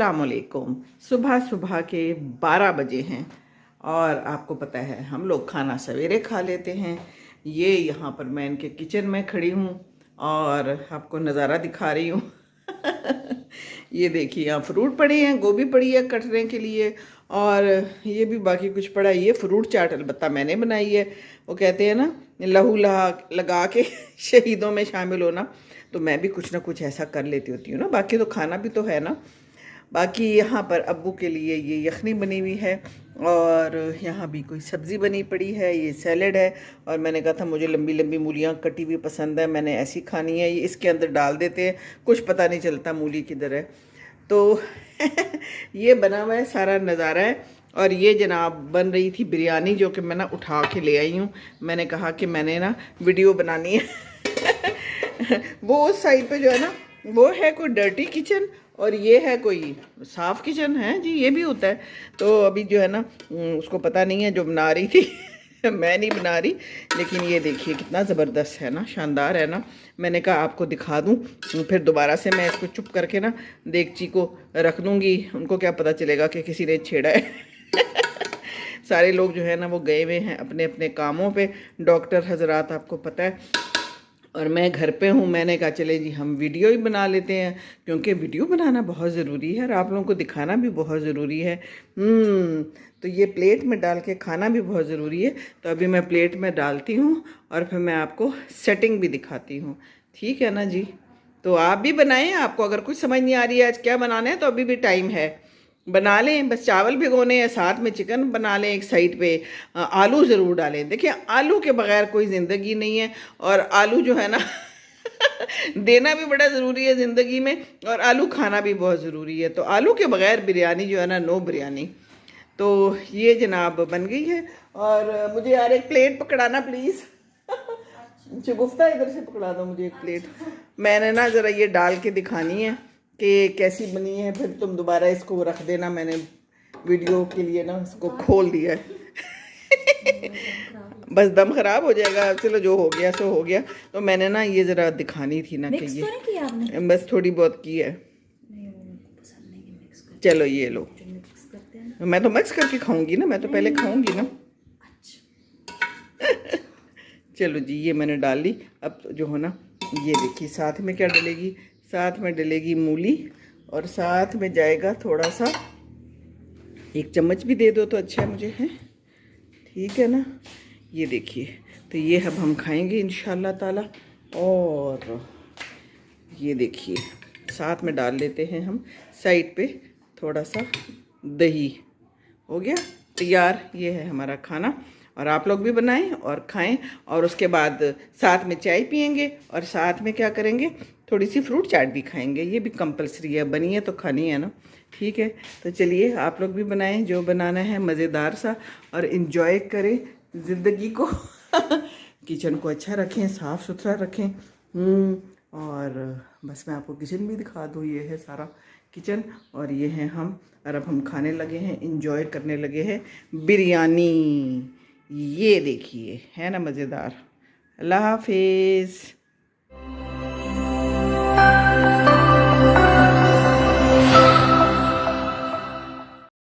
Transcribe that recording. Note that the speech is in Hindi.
अस्सलामुअलैकुम। सुबह सुबह के 12 बजे हैं और आपको पता है हम लोग खाना सवेरे खा लेते हैं। ये यहाँ पर मैं इनके किचन में खड़ी हूँ और आपको नज़ारा दिखा रही हूँ। ये देखिए यहाँ फ्रूट पड़े हैं, गोभी पड़ी है कटने के लिए और ये भी बाकी कुछ पड़ा है। ये फ्रूट चाट अलबत्ता मैंने बनाई है। वो कहते हैं ना लहू लगा के शहीदों में शामिल होना, तो मैं भी कुछ ना कुछ ऐसा कर लेती होती हूँ ना। बाकी तो खाना भी तो है ना। बाकी यहाँ पर अब्बू के लिए ये यखनी बनी हुई है और यहाँ भी कोई सब्ज़ी बनी पड़ी है, ये सैलड है। और मैंने कहा था मुझे लंबी लंबी मूलियाँ कटी हुई पसंद है, मैंने ऐसी खानी है। ये इसके अंदर डाल देते हैं, कुछ पता नहीं चलता मूली किधर है। तो ये बना हुआ है सारा नज़ारा है। और ये जनाब बन रही थी बिरयानी, जो कि मैं ना उठा के ले आई हूँ। मैंने कहा कि मैंने ना वीडियो बनानी है। वो उस साइड पे जो है ना वो है कोई डर्टी किचन और ये है कोई साफ़ किचन है जी, ये भी होता है। तो अभी जो है ना उसको पता नहीं है, जो बना रही थी मैं नहीं बना रही। लेकिन ये देखिए कितना ज़बरदस्त है ना, शानदार है ना। मैंने कहा आपको दिखा दूं, फिर दोबारा से मैं इसको चुप करके ना देगची को रख दूंगी। उनको क्या पता चलेगा कि किसी ने छेड़ा है। सारे लोग जो है ना वो गए हुए हैं अपने अपने कामों पे, डॉक्टर हजरात आपको पता है, और मैं घर पे हूँ। मैंने कहा चले जी हम वीडियो ही बना लेते हैं, क्योंकि वीडियो बनाना बहुत ज़रूरी है और आप लोगों को दिखाना भी बहुत ज़रूरी है। तो ये प्लेट में डाल के खाना भी बहुत ज़रूरी है। तो अभी मैं प्लेट में डालती हूँ और फिर मैं आपको सेटिंग भी दिखाती हूँ, ठीक है ना जी। तो आप भी बनाएं, आपको अगर कुछ समझ नहीं आ रही है आज क्या बनाना है तो अभी भी टाइम है, बना लें। बस चावल भिगोने हैं, साथ में चिकन बना लें एक साइड पे। आलू ज़रूर डालें। देखिए आलू के बगैर कोई ज़िंदगी नहीं है और आलू जो है ना देना भी बड़ा ज़रूरी है ज़िंदगी में, और आलू खाना भी बहुत ज़रूरी है। तो आलू के बगैर बिरयानी जो है ना, नो बिरयानी। तो ये जनाब बन गई है और मुझे यार एक प्लेट पकड़ाना प्लीज़। शगुफ्ता इधर से पकड़ा दो मुझे एक प्लेट। मैंने ना ज़रा ये डाल के दिखानी है कि कैसी बनी है, फिर तुम दोबारा इसको रख देना। मैंने वीडियो के लिए ना इसको खोल दिया है। बस दम ख़राब हो जाएगा। चलो जो हो गया सो हो गया। तो मैंने ना ये ज़रा दिखानी थी ना कि ये बस थोड़ी बहुत की है। चलो ये लो, मैं तो मिक्स करके खाऊंगी ना, मैं तो पहले खाऊंगी ना। चलो जी ये मैंने डाल ली। अब जो हो ना ये देखिए साथ में क्या डलेगी, साथ में डलेगी मूली और साथ में जाएगा थोड़ा सा, एक चम्मच भी दे दो तो अच्छा है मुझे, है ठीक है ना। ये देखिए तो ये अब हम खाएंगे इंशाल्लाह ताला। और ये देखिए साथ में डाल लेते हैं हम साइड पे थोड़ा सा दही। हो गया तैयार, ये है हमारा खाना। और आप लोग भी बनाएं और खाएं और उसके बाद साथ में चाय पियेंगे और साथ में क्या करेंगे, थोड़ी सी फ्रूट चाट भी खाएंगे। ये भी कंपलसरी है, बनी है तो खानी है ना, ठीक है। तो चलिए आप लोग भी बनाएं जो बनाना है मज़ेदार सा, और इन्जॉय करें ज़िंदगी को। किचन को अच्छा रखें, साफ़ सुथरा रखें। और बस मैं आपको किचन भी दिखा दूँ। ये है सारा किचन और ये है हम, और अब हम खाने लगे हैं, इंजॉय करने लगे हैं बिरयानी। ये देखिए है ना मज़ेदार। अल्लाह हाफिज़।